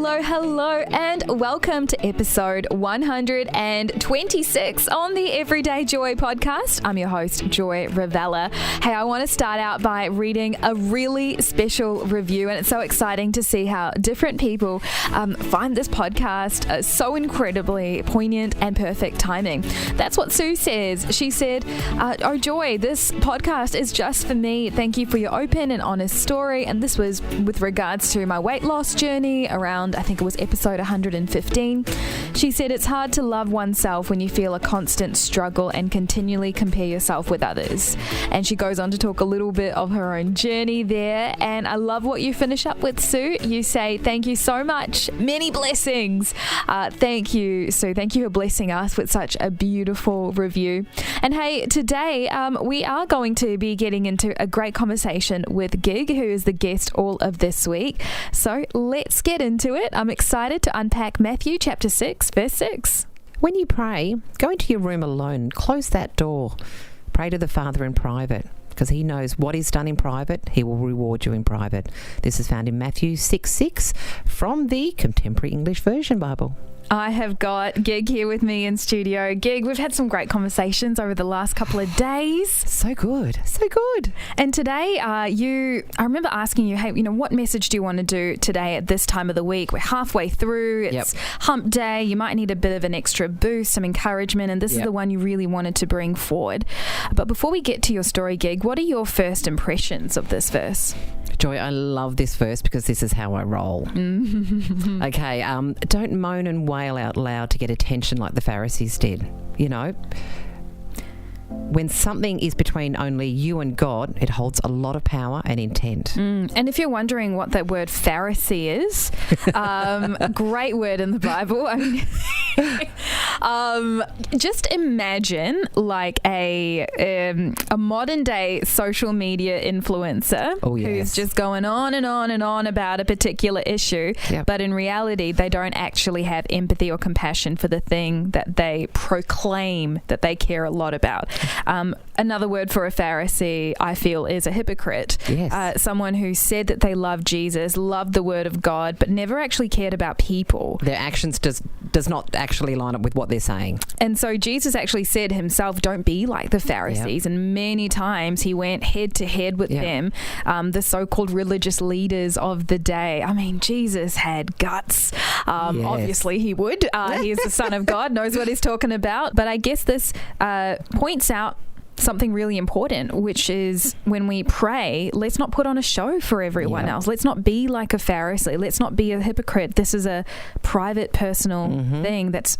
Hello, and welcome to episode 126 on the Everyday Joy podcast. I'm your host, Joy Ravella. Hey, I want to start out by reading a really special review, and it's so exciting to see how different people find this podcast so incredibly poignant and perfect timing. That's what Sue says. She said, "Oh, Joy, this podcast is just for me. Thank you for your open and honest story." And this was with regards to my weight loss journey around, I think it was episode 115. She said, "It's hard to love oneself when you feel a constant struggle and continually compare yourself with others." And she goes on to talk a little bit of her own journey there. And I love what you finish up with, Sue. You say, "Thank you so much. Many blessings." Thank you, Sue. Thank you for blessing us with such a beautiful review. And hey, today we are going to be getting into a great conversation with Gig, who is the guest all of this week. So let's get into it. I'm excited to unpack Matthew chapter 6, verse 6. When you pray, go into your room alone, close that door, pray to the Father in private, because he knows what is done in private, he will reward you in private. This is found in Matthew 6:6 from the Contemporary English Version Bible. I have got Gig here with me in studio. Gig, we've had some great conversations over the last couple of days. So good. And today, I remember asking you, hey, what message do you want to do today at this time of the week? We're halfway through. It's hump day. You might need a bit of an extra boost, some encouragement, and this is the one you really wanted to bring forward. But before we get to your story, Gig, what are your first impressions of this verse? Joy, I love this verse because this is how I roll. Okay, don't moan and wail out loud to get attention like the Pharisees did. When something is between only you and God, it holds a lot of power and intent. And if you're wondering what that word Pharisee is, great word in the Bible. Just imagine like a modern day social media influencer who's just going on and on and on about a particular issue, but in reality they don't actually have empathy or compassion for the thing that they proclaim that they care a lot about. Another word for a Pharisee, I feel, is a hypocrite. Someone who said that they love Jesus, loved the word of God, but never actually cared about people. Their actions does not actually line up with what they're saying. And so Jesus actually said himself, don't be like the Pharisees. And many times he went head to head with them, the so-called religious leaders of the day. I mean, Jesus had guts. Obviously he would. He is the Son of God, knows what he's talking about. But I guess this points out something really important, which is when we pray, let's not put on a show for everyone else. Let's not be like a Pharisee. Let's not be a hypocrite. This is a private, personal thing that's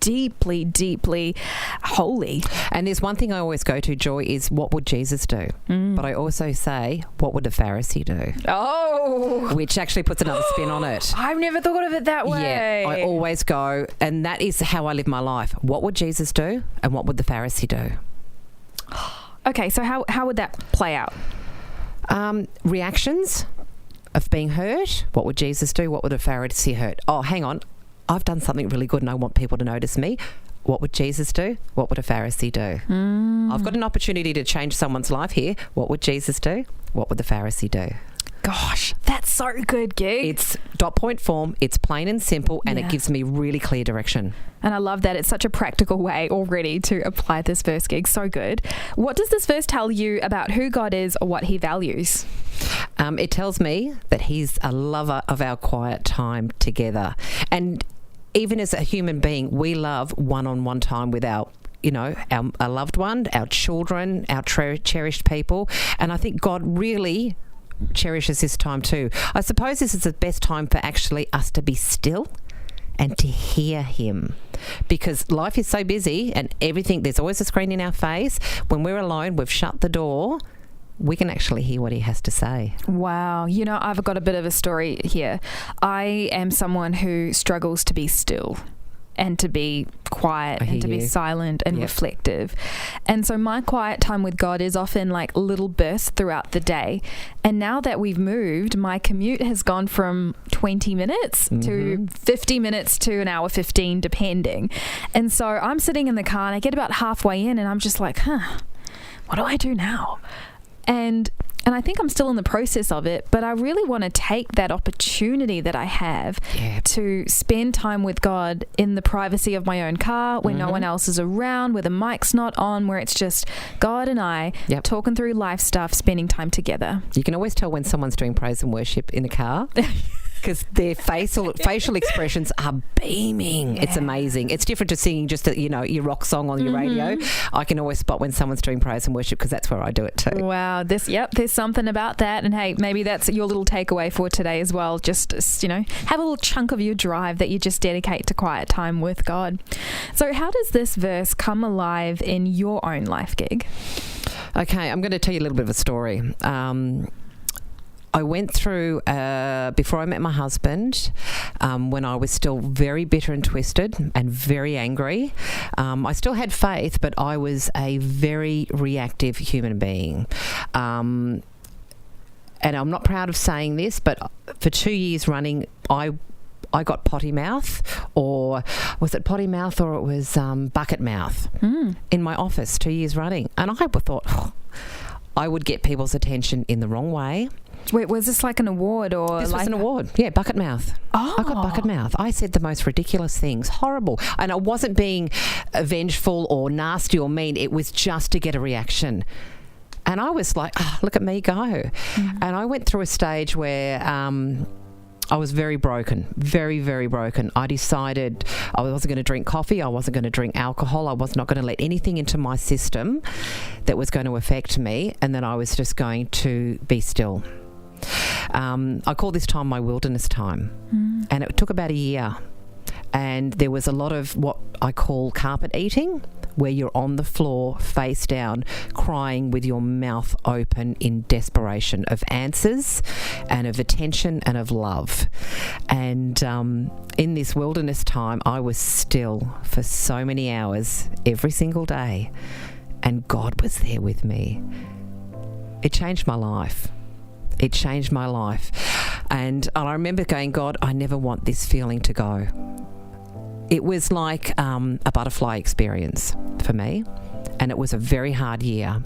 deeply, deeply holy. And there's one thing I always go to, Joy, is what would Jesus do? But I also say, what would a Pharisee do? Oh! Which actually puts another spin on it. I've never thought of it that way. Yeah, I always go, and that is how I live my life. What would Jesus do? And what would the Pharisee do? Okay, so how would that play out? Reactions of being hurt. What would Jesus do? What would a Pharisee hurt? Oh, hang on. I've done something really good and I want people to notice me. What would Jesus do? What would a Pharisee do? I've got an opportunity to change someone's life here. What would Jesus do? What would the Pharisee do? Gosh, that's so good, Gig. It's dot point form, it's plain and simple, and it gives me really clear direction. And I love that. It's such a practical way already to apply this verse, Gig. So good. What does this verse tell you about who God is or what he values? It tells me that he's a lover of our quiet time together. And even as a human being, we love one-on-one time with our loved one, our children, our cherished people. And I think God really cherishes this time too. I suppose this is the best time for actually us to be still and to hear him, because life is so busy and everything, there's always a screen in our face. When we're alone, we've shut the door, we can actually hear what he has to say. Wow. I've got a bit of a story here. I am someone who struggles to be still and to be quiet and to be silent and reflective. And so my quiet time with God is often like little bursts throughout the day. And now that we've moved, my commute has gone from 20 minutes to 50 minutes to an hour 15, depending. And so I'm sitting in the car and I get about halfway in and I'm just like, what do I do now? And I think I'm still in the process of it, but I really want to take that opportunity that I have to spend time with God in the privacy of my own car, where no one else is around, where the mic's not on, where it's just God and I talking through life stuff, spending time together. You can always tell when someone's doing praise and worship in a car. Because their facial expressions are beaming. Yeah. It's amazing. It's different to singing just your rock song on your radio. I can always spot when someone's doing praise and worship because that's where I do it too. Wow. There's something about that. And hey, maybe that's your little takeaway for today as well. Just, have a little chunk of your drive that you just dedicate to quiet time with God. So how does this verse come alive in your own life, Gig? Okay, I'm going to tell you a little bit of a story. I went through, before I met my husband, when I was still very bitter and twisted and very angry. I still had faith, but I was a very reactive human being. And I'm not proud of saying this, but for 2 years running, I got potty mouth, or was it potty mouth, or it was bucket mouth in my office 2 years running. And I thought, I would get people's attention in the wrong way. Wait, was this like an award or? This was an award. Yeah, bucket mouth. Oh. I got bucket mouth. I said the most ridiculous things, horrible. And I wasn't being vengeful or nasty or mean. It was just to get a reaction. And I was like, look at me go. And I went through a stage where I was very broken, very, very broken. I decided I wasn't going to drink coffee. I wasn't going to drink alcohol. I was not going to let anything into my system that was going to affect me. And then I was just going to be still. I call this time my wilderness time. And it took about a year. And there was a lot of what I call carpet eating, where you're on the floor, face down, crying with your mouth open in desperation of answers and of attention and of love. And in this wilderness time, I was still for so many hours every single day, and God was there with me. It changed my life. It changed my life. And I remember going, God, I never want this feeling to go. It was like a butterfly experience for me. And it was a very hard year,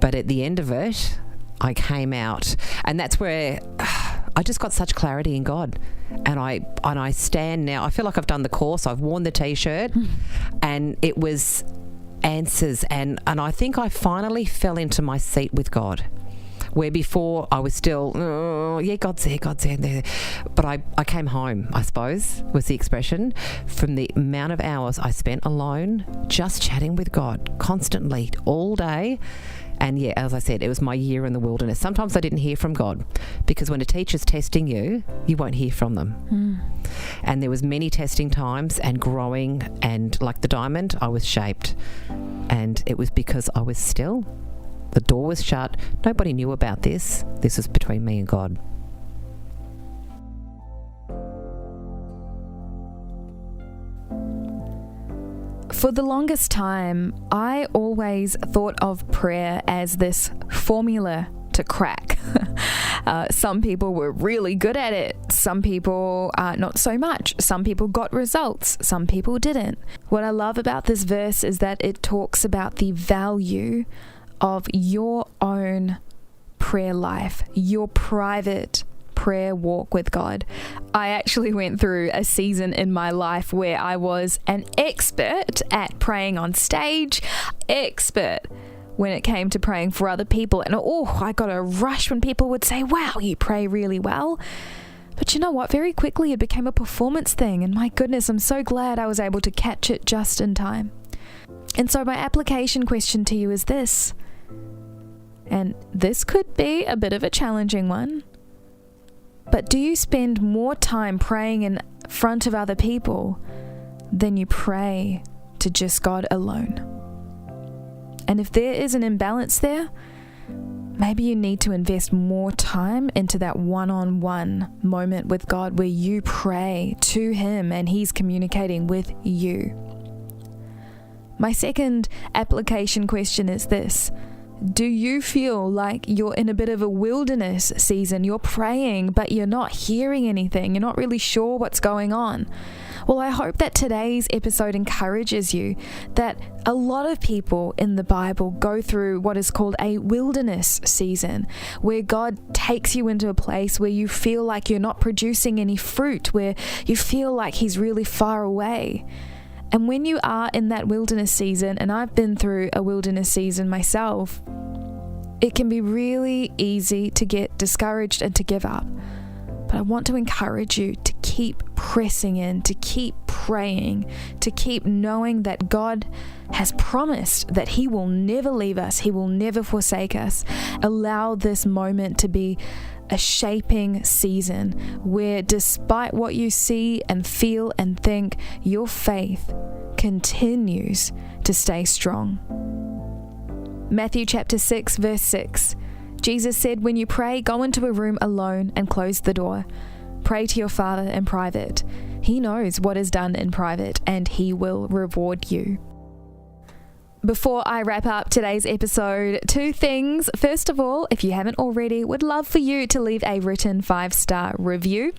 But at the end of it, I came out, and that's where I just got such clarity in God. And I stand now. I feel like I've done the course. I've worn the T-shirt, and it was answers. And I think I finally fell into my seat with God, where before I was still, God's there. But I came home, I suppose, was the expression, from the amount of hours I spent alone, just chatting with God constantly, all day. And yeah, as I said, it was my year in the wilderness. Sometimes I didn't hear from God, because when a teacher's testing you, you won't hear from them. And there was many testing times and growing, and like the diamond, I was shaped. And it was because I was still. The door was shut. Nobody knew about this. This was between me and God. For the longest time, I always thought of prayer as this formula to crack. Some people were really good at it. Some people not so much. Some people got results. Some people didn't. What I love about this verse is that it talks about the value of your own prayer life, your private prayer walk with God. I actually went through a season in my life where I was an expert at praying on stage, expert when it came to praying for other people. And I got a rush when people would say, wow, you pray really well. But you know what? Very quickly it became a performance thing. And my goodness, I'm so glad I was able to catch it just in time. And so my application question to you is this. And this could be a bit of a challenging one. But do you spend more time praying in front of other people than you pray to just God alone? And if there is an imbalance there, maybe you need to invest more time into that one-on-one moment with God where you pray to Him and He's communicating with you. My second application question is this. Do you feel like you're in a bit of a wilderness season? You're praying, but you're not hearing anything. You're not really sure what's going on. Well, I hope that today's episode encourages you that a lot of people in the Bible go through what is called a wilderness season, where God takes you into a place where you feel like you're not producing any fruit, where you feel like He's really far away. And when you are in that wilderness season, and I've been through a wilderness season myself, it can be really easy to get discouraged and to give up. But I want to encourage you to keep pressing in, to keep praying, to keep knowing that God has promised that He will never leave us, He will never forsake us. Allow this moment to be a shaping season where, despite what you see and feel and think, your faith continues to stay strong. Matthew chapter 6, verse 6. Jesus said, when you pray, go into a room alone and close the door. Pray to your Father in private. He knows what is done in private, and He will reward you. Before I wrap up today's episode, 2 things. First of all, if you haven't already, would love for you to leave a written 5-star review.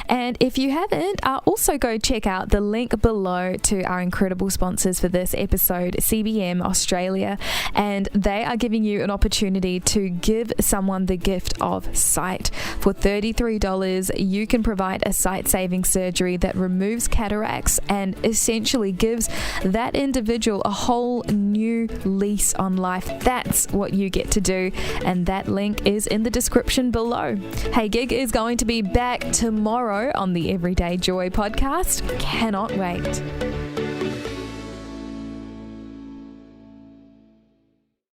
And if you haven't, also go check out the link below to our incredible sponsors for this episode, CBM Australia. And they are giving you an opportunity to give someone the gift of sight. For $33, you can provide a sight-saving surgery that removes cataracts and essentially gives that individual a whole new lease on life. That's what you get to do, and that link is in the description below. Hey, Gig is going to be back tomorrow on the Everyday Joy podcast. Cannot wait.